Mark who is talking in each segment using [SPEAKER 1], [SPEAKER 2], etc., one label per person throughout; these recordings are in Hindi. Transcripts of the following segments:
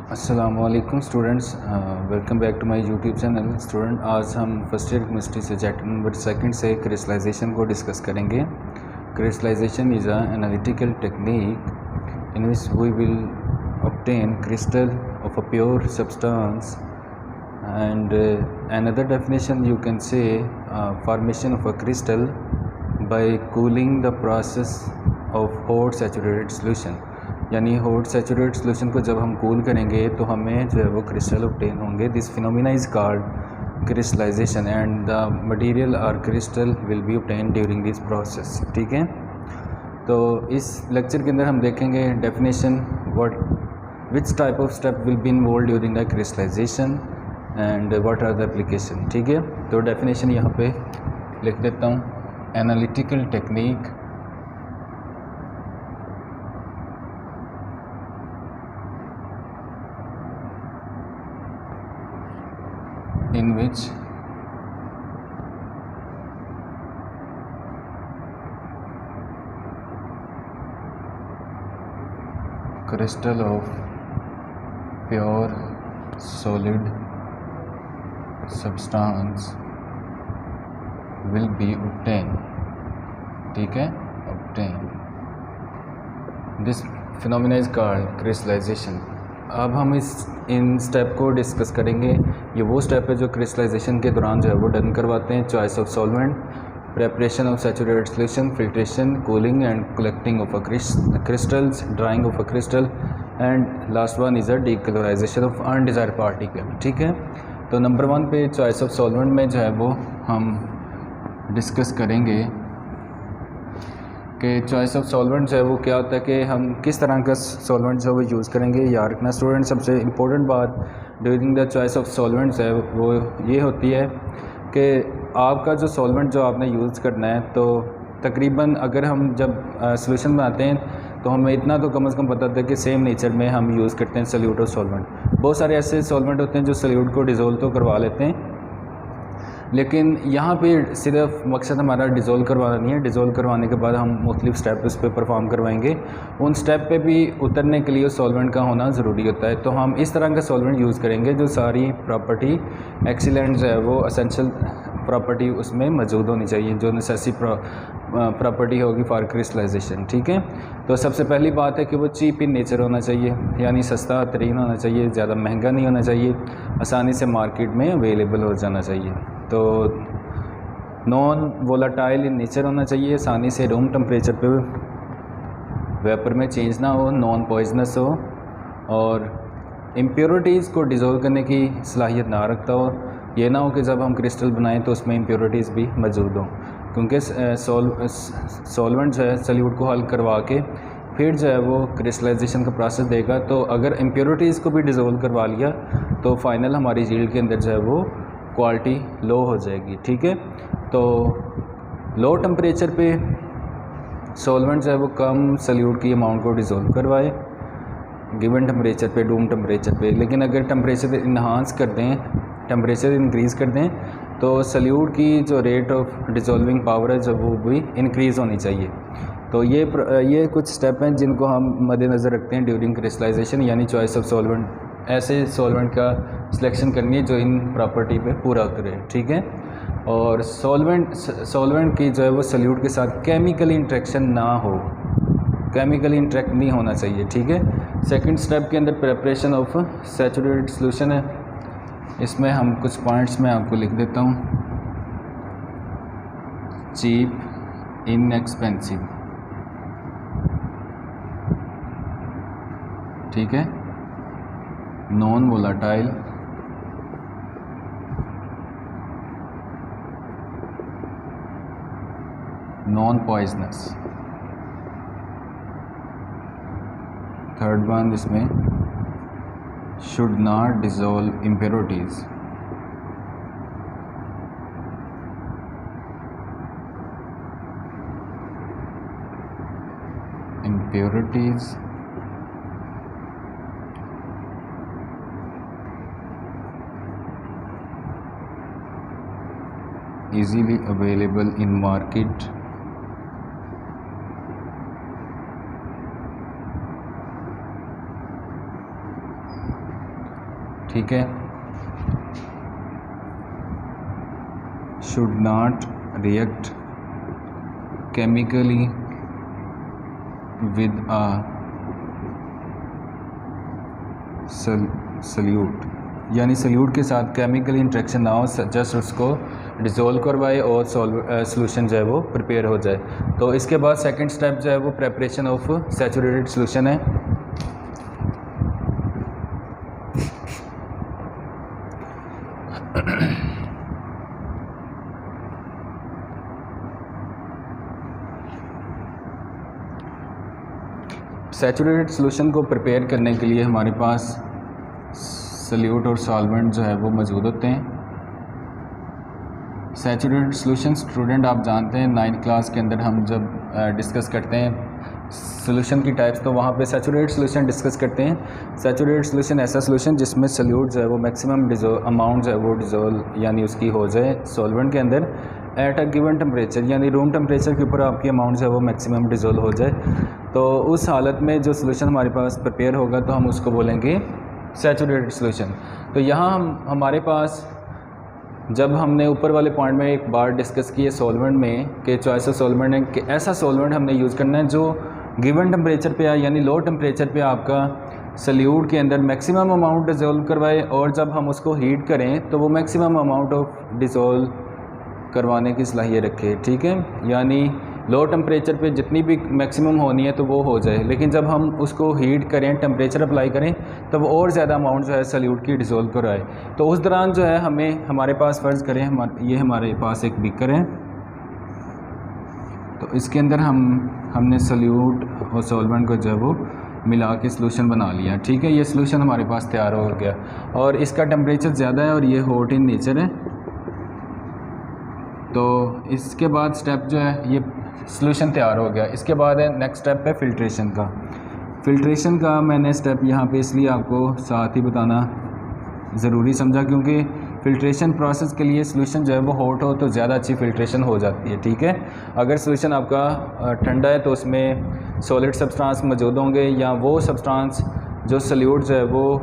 [SPEAKER 1] अस्सलामुअलैकुम students, welcome back to my YouTube channel. Student, आज हम फर्स्ट ईयर केमिस्ट्री से चैप्टर नंबर 2 से क्रिस्टलाइजेशन को डिस्कस करेंगे। Crystallisation is a analytical technique in which we will obtain crystal of a pure substance, and another definition you can say formation of a crystal by cooling the process of hot saturated solution। यानी हॉट सैचुरेटेड सोल्यूशन को जब हम कूल करेंगे तो हमें जो है वो क्रिस्टल ऑब्टेन होंगे। This phenomena is called crystallisation and the material और crystal will be obtain during this process. ठीक है, तो इस लेक्चर के अंदर हम देखेंगे definition, which type of step will be involve during the crystallisation and what are the application. ठीक है, तो डेफिनेशन यहाँ पे लिख देता हूँ। Analytical technique in which crystal of pure solid substance will be obtained। ठीक है, obtained। This phenomena is called crystallization। अब हम इन स्टेप को डिस्कस करेंगे। ये वो स्टेप है जो क्रिस्टलाइजेशन के दौरान जो है वो डन करवाते हैं। Choice of solvent, preparation of saturated solution, filtration, cooling and collecting of a crystals, drying of a crystal and last one is a decolourisation of undesired particle. ठीक है, तो नंबर 1 पे चॉइस ऑफ सॉल्वेंट में जो है वो हम डिस्कस करेंगे कि चॉइस ऑफ सॉल्वेंट जो है वो क्या होता है, कि हम किस तरह का सॉल्वेंट जो है वो यूज़ करेंगे। याद रखना स्टूडेंट, सबसे इम्पोर्टेंट बात during the choice of solvents है वो ये होती है कि आपका जो सॉल्वेंट जो आपने यूज़ करना है, तो तकरीबन अगर हम जब सॉल्यूशन बनाते हैं तो हमें इतना तो कम से कम पता होता है कि सेम नेचर में हम यूज़ करते हैं सॉल्यूट और सॉल्वेंट। बहुत सारे ऐसे सॉल्वेंट होते हैं जो सॉल्यूट को डिज़ोल्व तो करवा लेते हैं, लेकिन यहाँ पे सिर्फ मकसद हमारा डिज़ोल्व करवाना नहीं है। डिज़ोल्व करवाने के बाद हम मुख्तलिफ स्टेप उस पर परफॉर्म करवाएंगे। उन स्टेप पे भी उतरने के लिए उस सॉल्वेंट का होना ज़रूरी होता है। तो हम इस तरह का सॉल्वेंट यूज़ करेंगे जो सारी प्रॉपर्टी एक्सीलेंट जो है वो असेंशियल प्रॉपर्टी उसमें मौजूद होनी चाहिए, जो नेसेसरी प्रॉपर्टी होगी फॉर क्रिस्टलाइजेशन। ठीक है, तो सबसे पहली बात है कि वो चीप इन नेचर होना चाहिए, यानी सस्ता तरीन होना चाहिए, ज़्यादा महंगा नहीं होना चाहिए, आसानी से मार्केट में अवेलेबल हो जाना चाहिए। तो नॉन वोलाटाइल इन नेचर होना चाहिए, आसानी से रूम टेम्परेचर पे वेपर में चेंज ना हो, नॉन पॉइजनस हो और इम्प्योरिटीज़ को डिज़ोल्व करने की सलाहियत ना रखता हो। ये ना हो कि जब हम क्रिस्टल बनाएं तो उसमें इम्प्योरिटीज़ भी मौजूद हों, क्योंकि सॉल्वेंट जो है सॉल्यूट को हल करवा के फिर जो है वो क्रिस्टलाइजेशन का प्रोसेस देगा। तो अगर इम्प्योरिटीज़ को भी डिज़ोल्व करवा लिया तो फाइनल हमारी यील्ड के अंदर जो है वो क्वालिटी लो हो जाएगी। ठीक है, तो लो टेम्परेचर पे सॉल्वेंट जो है वो कम सॉल्यूट की अमाउंट को डिज़ोल्व करवाए गिवन टेम्परेचर पे, रूम टेम्परेचर पे। लेकिन अगर टेम्परेचर इन्हांस कर दें, टेम्परेचर इंक्रीज़ कर दें, तो सॉल्यूट की जो रेट ऑफ डिज़ोल्विंग पावर है जो वो भी इंक्रीज़ होनी चाहिए। तो ये कुछ स्टेप हैं जिनको हम मद्देनज़र रखते हैं ड्यूरिंग क्रिस्टलाइजेशन, यानी चॉइस ऑफ सॉल्वेंट। ऐसे सॉल्वेंट का सिलेक्शन करनी है जो इन प्रॉपर्टी पे पूरा करे। ठीक है, और सॉल्वेंट की जो है वो सॉल्यूट के साथ केमिकल इंट्रैक्शन ना हो, केमिकल इंट्रैक्ट नहीं होना चाहिए। ठीक है, सेकंड स्टेप के अंदर प्रिपरेशन ऑफ सैचुरेटेड सॉल्यूशन है। इसमें हम कुछ पॉइंट्स में आपको लिख देता हूँ। Cheap, inexpensive. ठीक है, non volatile, non poisonous. Third one इसमें should not dissolve impurities. Impurities easily available in market ठीक है, should not react chemically with a solute, यानी सल्यूट के साथ केमिकल इंट्रैक्शन ना हो, जस्ट उसको डिज़ोल्व करवाए और सॉल्यूशन जो है वो प्रिपेयर हो जाए। तो इसके बाद सेकंड स्टेप जो है वो प्रेपरेशन ऑफ सैचुरेटेड सॉल्यूशन है। सैचुरेटेड सॉल्यूशन को प्रिपेयर करने के लिए हमारे पास सल्यूट और सॉल्वेंट जो है वो मौजूद होते हैं। सैचुरेटेड सॉल्यूशन स्टूडेंट आप जानते हैं 9th क्लास के अंदर हम जब डिस्कस करते हैं सॉल्यूशन की टाइप्स, तो वहाँ पे सैचुरेटेड सॉल्यूशन डिस्कस करते हैं। सैचुरेटेड सॉल्यूशन ऐसा सॉल्यूशन जिसमें सल्यूट जो है वो मैक्सिमम अमाउंट जो है वो डिज़ोल्व यानी उसकी हो जाए सॉल्वेंट के अंदर एट अ गिवन टेम्परेचर, यानी रूम टेम्परेचर के ऊपर आपकी अमाउंट जो है वो मैक्सिमम डिज़ोल्व हो जाए। तो उस हालत में जो सॉल्यूशन हमारे पास प्रिपेयर होगा तो हम उसको बोलेंगे सैचुरेटेड सॉल्यूशन। तो यहाँ हमारे पास जब हमने ऊपर वाले पॉइंट में एक बार डिस्कस किए सॉल्वेंट में कि चॉइस ऑफ सॉल्वेंट है कि ऐसा सॉल्वेंट हमने यूज़ करना है जो गिवन टेम्परेचर पे आए, यानी लो टेम्परेचर पे आपका सल्यूट के अंदर मैक्सिमम अमाउंट डिज़ोल्व करवाए, और जब हम उसको हीट करें तो वो मैक्सिमम अमाउंट ऑफ डिज़ोल्व करवाने की सलाहियत रखे। ठीक है, यानी लो टेम्परेचर पे जितनी भी मैक्सिमम होनी है तो वो हो जाए, लेकिन जब हम उसको हीट करें, टेम्परेचर अप्लाई करें, तब वो और ज़्यादा अमाउंट जो है सल्यूट की डिज़ोल्व कराए। तो उस दौरान जो है हमारे पास फ़र्ज़ करें ये हमारे पास एक बीकर है, तो इसके अंदर हमने सल्यूट और सॉल्वेंट को जो है वो मिला के सॉल्यूशन बना लिया। ठीक है, ये सॉल्यूशन हमारे पास तैयार हो गया और इसका टेम्परेचर ज़्यादा है और ये हॉट इन नेचर है। तो इसके बाद स्टेप जो है ये सॉल्यूशन तैयार हो गया। इसके बाद है नेक्स्ट स्टेप है फ़िल्ट्रेशन का। फ़िल्ट्रेशन का मैंने स्टेप यहाँ पे इसलिए आपको साथ ही बताना ज़रूरी समझा क्योंकि फ़िल्ट्रेशन प्रोसेस के लिए सॉल्यूशन जो है वो हॉट हो तो ज़्यादा अच्छी फ़िल्ट्रेशन हो जाती है। ठीक है, अगर सॉल्यूशन आपका ठंडा है तो उसमें सॉलिड सब्सटेंस मौजूद होंगे, या वो सब्सटेंस जो सल्यूट जो है वो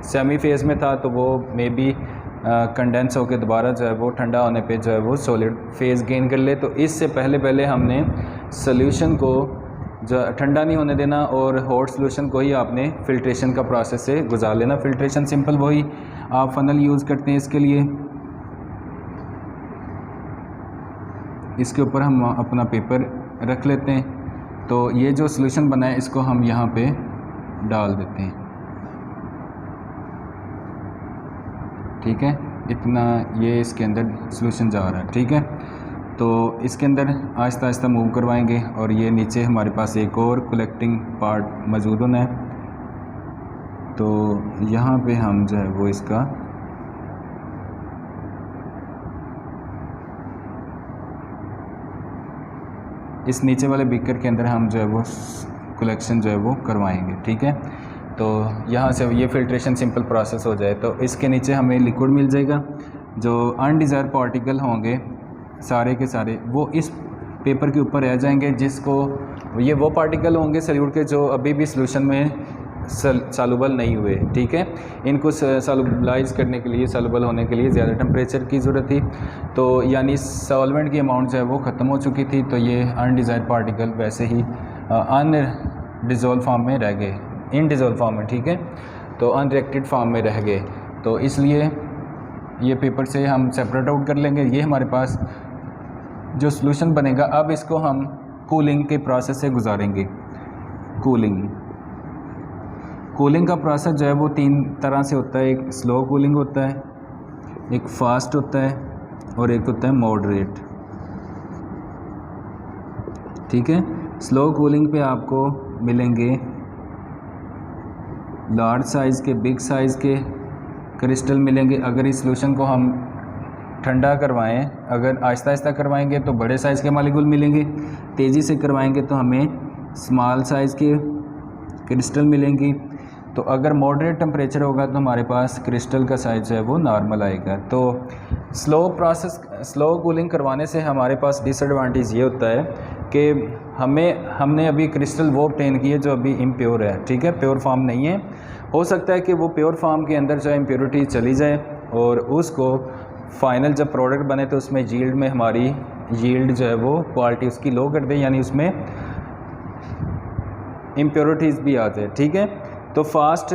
[SPEAKER 1] सेमी फेज़ में था तो वो मे बी कंडेंस होकर दोबारा जो है वो ठंडा होने पे जो है वो सॉलिड फेज़ गेन कर ले। तो इससे पहले हमने सॉल्यूशन को जो ठंडा नहीं होने देना और हॉट सॉल्यूशन को ही आपने फ़िल्ट्रेशन का प्रोसेस से गुजार लेना। फ़िल्ट्रेशन सिंपल वही आप फ़नल यूज़ करते हैं इसके लिए। इसके ऊपर हम अपना पेपर रख लेते हैं, तो ये जो सॉल्यूशन बना है इसको हम यहाँ पे डाल देते हैं। ठीक है, इतना ये इसके अंदर सॉल्यूशन जा रहा है। ठीक है, तो इसके अंदर आहिस्ता आहिस्ता मूव करवाएंगे और ये नीचे हमारे पास एक और कलेक्टिंग पार्ट मौजूद होना है, तो यहाँ पे हम जो है वो इसका इस नीचे वाले बीकर के अंदर हम जो है वो कलेक्शन जो है वो करवाएंगे। ठीक है, तो यहाँ से ये फ़िल्ट्रेशन सिंपल प्रोसेस हो जाए तो इसके नीचे हमें लिक्विड मिल जाएगा। जो अनडिज़ायर्ड पार्टिकल होंगे सारे के सारे वो इस पेपर के ऊपर रह जाएंगे, जिसको ये वो पार्टिकल होंगे सल्यूट के जो अभी भी सॉल्यूशन में सॉल्युबल नहीं हुए। ठीक है, इनको सॉल्युबलाइज करने के लिए, सॉल्युबल होने के लिए ज़्यादा टेम्परेचर की ज़रूरत थी, तो यानी सॉल्वेंट की अमाउंट जो है वो ख़त्म हो चुकी थी, तो ये अनडिज़ायर्ड पार्टिकल वैसे ही अनडिज़ोल्व फॉर्म में रह गए, इनडिज़ोल्व फॉर्म में। ठीक है, तो अनरिएक्टेड फॉर्म में रह गए, तो इसलिए ये पेपर से हम सेपरेट आउट कर लेंगे। ये हमारे पास जो सॉल्यूशन बनेगा, अब इसको हम कूलिंग के प्रोसेस से गुजारेंगे। कूलिंग का प्रोसेस जो है वो 3 तरह से होता है। एक स्लो कूलिंग होता है, एक फास्ट होता है और एक होता है मॉडरेट। ठीक है, स्लो कूलिंग पे आपको मिलेंगे लार्ज साइज़ के, बिग साइज़ के क्रिस्टल मिलेंगे। अगर इस सॉल्यूशन को हम ठंडा करवाएं, अगर आहिस्ता आहिस्ता करवाएंगे तो बड़े साइज़ के मॉलिक्यूल मिलेंगे, तेज़ी से करवाएंगे तो हमें स्मॉल साइज़ के क्रिस्टल मिलेंगी। तो अगर मॉडरेट टेम्परेचर होगा तो हमारे पास क्रिस्टल का साइज़ है वो नॉर्मल आएगा। तो स्लो कूलिंग करवाने से हमारे पास डिसएडवांटेज ये होता है कि हमने अभी क्रिस्टल वो ऑब्टेन की है जो अभी इम्प्योर है, ठीक है, प्योर फॉर्म नहीं है। हो सकता है कि वो प्योर फॉर्म के अंदर जो है इम्प्योरिटी चली जाए और उसको फाइनल जब प्रोडक्ट बने तो उसमें यील्ड में हमारी यील्ड जो है वो क्वालिटी उसकी लो कर दे, यानी उसमें इम्प्योरिटीज़ भी आ जाए, ठीक है। तो फास्ट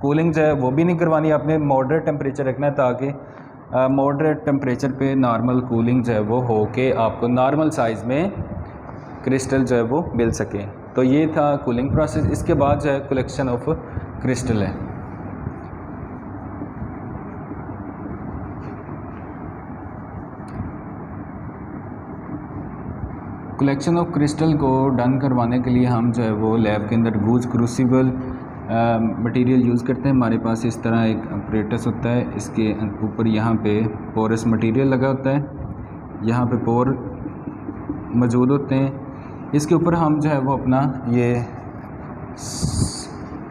[SPEAKER 1] कूलिंग जो है वो भी नहीं करवानी, आपने मॉडरेट टेम्परेचर रखना है ताकि मॉडरेट टेम्परेचर पे नॉर्मल कूलिंग जो है वो हो के आपको नॉर्मल साइज़ में क्रिस्टल जो है वो मिल सके। तो ये था कूलिंग प्रोसेस। इसके बाद जो है कलेक्शन ऑफ क्रिस्टल है। कलेक्शन ऑफ क्रिस्टल को डन करवाने के लिए हम जो है वो लैब के अंदर गूज क्रूसिबल मटेरियल यूज़ करते हैं। हमारे पास इस तरह एक अपरेटस होता है, इसके ऊपर यहाँ पे पोरस मटेरियल लगा होता है, यहाँ पे पोर मौजूद होते हैं। इसके ऊपर हम जो है वो अपना ये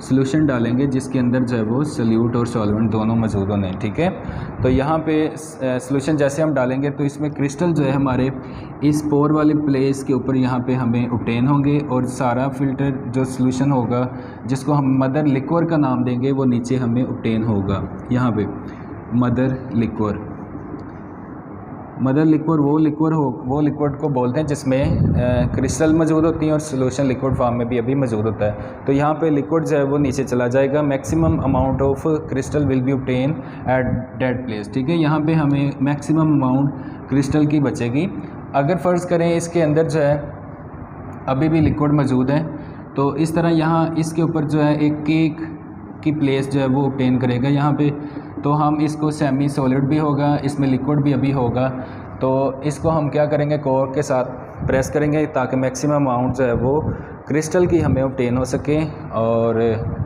[SPEAKER 1] सॉल्यूशन डालेंगे जिसके अंदर जो है वो सल्यूट और सॉल्वेंट दोनों मौजूद होने, ठीक है। तो यहाँ पे सॉल्यूशन जैसे हम डालेंगे तो इसमें क्रिस्टल जो है हमारे इस पोर वाले प्लेस के ऊपर यहाँ पे हमें ऑब्टेन होंगे और सारा फ़िल्टर जो सॉल्यूशन होगा जिसको हम मदर लिक्वर का नाम देंगे वो नीचे हमें ऑब्टेन होगा। यहाँ पे मदर लिक्वर वो लिक्विड को बोलते हैं जिसमें क्रिस्टल मौजूद होती हैं और सॉल्यूशन लिक्विड फॉर्म में भी अभी मौजूद होता है। तो यहाँ पे लिक्विड जो है वो नीचे चला जाएगा। Maximum amount of crystal will be obtain at that place, ठीक है। यहाँ पे हमें मैक्सिमम अमाउंट क्रिस्टल की बचेगी। अगर फ़र्ज़ करें इसके अंदर जो है अभी भी लिक्विड मौजूद है तो इस तरह यहाँ इसके ऊपर जो है एक केक की प्लेस जो है वो ऑब्टेन करेगा यहाँ पे। तो हम इसको सेमी सॉलिड भी होगा, इसमें लिक्विड भी अभी होगा, तो इसको हम क्या करेंगे कोर के साथ प्रेस करेंगे ताकि मैक्सिमम अमाउंट जो है वो क्रिस्टल की हमें ऑब्टेन हो सके और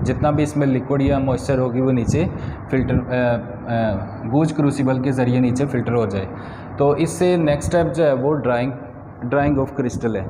[SPEAKER 1] जितना भी इसमें लिक्विड या मॉइस्चर होगी वो नीचे फ़िल्टर गूज क्रूसिबल के ज़रिए नीचे फ़िल्टर हो जाए। तो इससे नेक्स्ट स्टेप जो है वो ड्राइंग ऑफ क्रिस्टल है।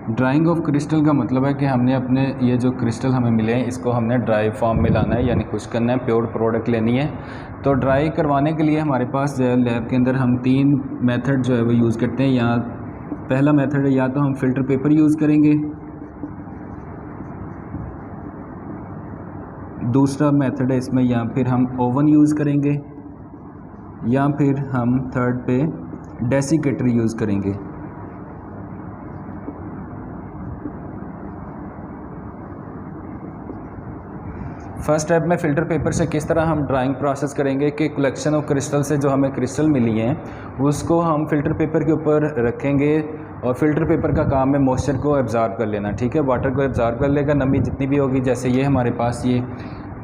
[SPEAKER 1] ड्राइंग ऑफ क्रिस्टल का मतलब है कि हमने अपने ये जो क्रिस्टल हमें मिले हैं इसको हमने ड्राई फॉर्म में लाना है, यानी खुश करना है, प्योर प्रोडक्ट लेनी है। तो ड्राई करवाने के लिए हमारे पास जो है लैब के अंदर हम 3 मेथड जो है वो यूज़ करते हैं। या पहला मेथड है या तो हम फ़िल्टर पेपर यूज़ करेंगे, दूसरा मेथड है इसमें या फिर हम ओवन यूज़ करेंगे, या फिर हम थर्ड पे डेसिकेटर यूज़ करेंगे। फर्स्ट स्टेप में फ़िल्टर पेपर से किस तरह हम ड्राइंग प्रोसेस करेंगे कि कलेक्शन ऑफ क्रिस्टल से जो हमें क्रिस्टल मिली हैं उसको हम फ़िल्टर पेपर के ऊपर रखेंगे और फ़िल्टर पेपर का काम है मॉइस्चर को एब्ज़ॉर्ब कर लेना, ठीक है। वाटर को एब्ज़ॉर्ब कर लेगा, नमी जितनी भी होगी। जैसे ये हमारे पास ये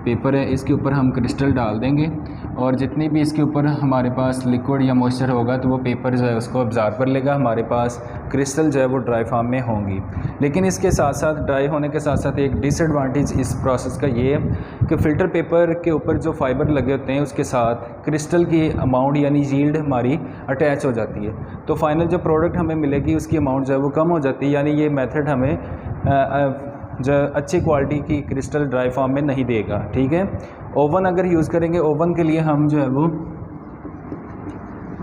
[SPEAKER 1] पेपर है, इसके ऊपर हम क्रिस्टल डाल देंगे और जितनी भी इसके ऊपर हमारे पास लिक्विड या मॉइस्चर होगा तो वो पेपर जो है उसको एब्ज़ॉर्ब कर लेगा। हमारे पास क्रिस्टल जो है वो ड्राई फॉर्म में होंगी। लेकिन इसके साथ साथ ड्राई होने के साथ साथ एक डिसएडवांटेज इस प्रोसेस का ये है कि फ़िल्टर पेपर के ऊपर जो फाइबर लगे होते हैं उसके साथ क्रिस्टल की अमाउंट यानी यील्ड हमारी अटैच हो जाती है। तो फाइनल जो प्रोडक्ट हमें मिलेगी उसकी अमाउंट जो है वो कम हो जाती है, यानी ये मेथड हमें जो अच्छी क्वालिटी की क्रिस्टल ड्राई फॉर्म में नहीं देगा, ठीक है। ओवन अगर यूज़ करेंगे, ओवन के लिए हम जो है वो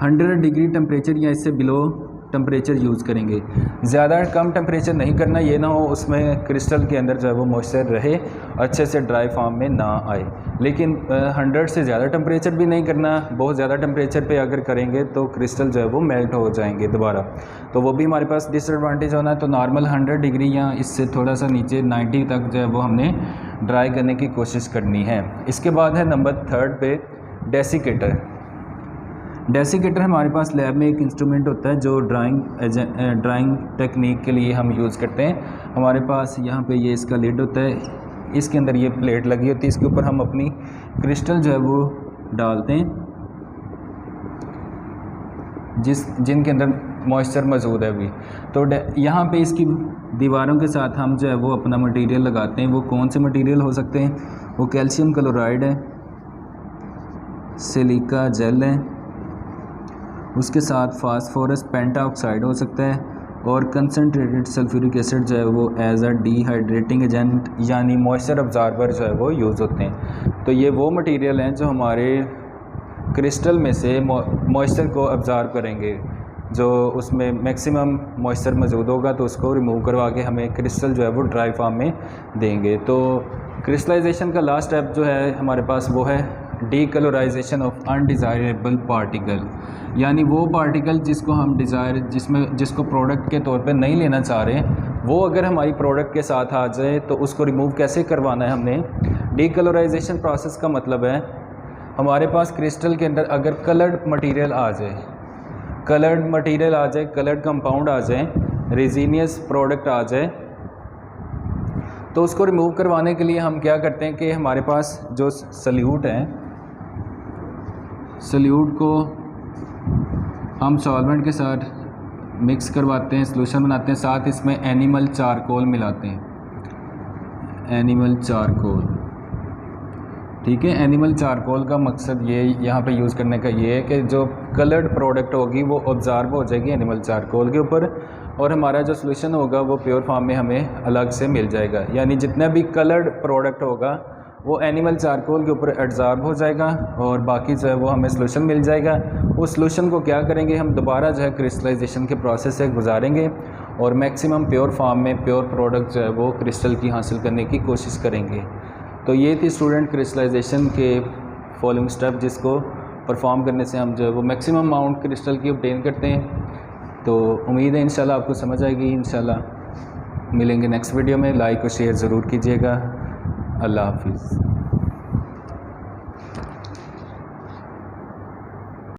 [SPEAKER 1] 100 डिग्री टेम्परेचर या इससे बिलो टेम्परेचर यूज़ करेंगे। ज़्यादा कम टेम्परेचर नहीं करना, ये ना हो उसमें क्रिस्टल के अंदर जो है वो मॉइस्चर रहे, अच्छे से ड्राई फॉर्म में ना आए। लेकिन 100 से ज़्यादा टेम्परेचर भी नहीं करना, बहुत ज़्यादा टेम्परेचर पे अगर करेंगे तो क्रिस्टल जो है वो मेल्ट हो जाएंगे दोबारा, तो वो भी हमारे पास डिसएडवांटेज होना है। तो नॉर्मल 100 डिग्री या इससे थोड़ा सा नीचे 90 तक जो है वो हमने ड्राई करने की कोशिश करनी है। इसके बाद है नंबर 3 पे डेसिकेटर। डेसिकेटर हमारे पास लैब में एक इंस्ट्रूमेंट होता है जो ड्राइंग टेक्निक के लिए हम यूज़ करते हैं। हमारे पास यहाँ पे ये इसका लिड होता है, इसके अंदर ये प्लेट लगी होती है, इसके ऊपर हम अपनी क्रिस्टल जो है वो डालते हैं जिनके अंदर मॉइस्चर मौजूद है अभी। तो यहाँ पे इसकी दीवारों के साथ हम जो है वो अपना मटेरियल लगाते हैं। वो कौन से मटेरियल हो सकते हैं? वो कैल्शियम क्लोराइड है, सिलिका जेल है, उसके साथ फास्फोरस पेंटाऑक्साइड हो सकता है, और कंसनट्रेटेड सल्फ्यूरिक एसिड जो है वो एज अ डिहाइड्रेटिंग एजेंट यानी मॉइस्चर अब्जार्बर जो है वो यूज़ होते हैं। तो ये वो मटेरियल हैं जो हमारे क्रिस्टल में से मॉइस्चर को अब्ज़ॉर्ब करेंगे। जो उसमें मैक्सिमम मॉइस्चर मौजूद होगा तो उसको रिमूव करवा के हमें क्रिस्टल जो है वो ड्राई फॉर्म में देंगे। तो क्रिस्टलाइजेशन का लास्ट स्टेप जो है हमारे पास वो है डीकलोराइजेशन ऑफ अनडिज़ायरेबल पार्टिकल, यानी वो पार्टिकल जिसको हम जिसको प्रोडक्ट के तौर पे नहीं लेना चाह रहे, वो अगर हमारी प्रोडक्ट के साथ आ जाए तो उसको रिमूव कैसे करवाना है हमने। डीकलोराइजेशन प्रोसेस का मतलब है हमारे पास क्रिस्टल के अंदर अगर कलर्ड मटेरियल आ जाए, कलर्ड कंपाउंड आ जाए, रेजिनियस प्रोडक्ट आ जाए, तो उसको रिमूव करवाने के लिए हम क्या करते हैं कि हमारे पास जो सल्यूट है, सल्यूट को हम सॉल्वेंट के साथ मिक्स करवाते हैं, सॉल्यूशन बनाते हैं, साथ इसमें एनिमल चारकोल मिलाते हैं, एनिमल चारकोल। ठीक है, एनिमल चारकोल का मकसद ये यहाँ पे यूज़ करने का ये है कि जो कलर्ड प्रोडक्ट होगी वो ऑब्ज़ॉर्ब हो जाएगी एनिमल चारकोल के ऊपर, और हमारा जो सॉल्यूशन होगा वो प्योर फॉर्म में हमें अलग से मिल जाएगा। यानी जितना भी कलर्ड प्रोडक्ट होगा वो एनिमल चारकोल के ऊपर एब्ज़ॉर्ब हो जाएगा और बाकी जो है वो हमें सॉल्यूशन मिल जाएगा। उस सॉल्यूशन को क्या करेंगे, हम दोबारा जो है क्रिस्टलाइजेशन के प्रोसेस से गुजारेंगे और मैक्सिमम प्योर फॉर्म में प्योर प्रोडक्ट जो है वो क्रिस्टल की हासिल करने की कोशिश करेंगे। तो ये थी स्टूडेंट क्रिस्टलाइजेशन के फॉलोइंग स्टेप, जिसको परफॉर्म करने से हम जो है वो मैक्सिमम अमाउंट क्रिस्टल की ऑब्टेन करते हैं। तो उम्मीद है इंशाल्लाह आपको समझ आएगी। इंशाल्लाह मिलेंगे नेक्स्ट वीडियो में। लाइक और शेयर ज़रूर कीजिएगा। अल्लाह हाफिज़।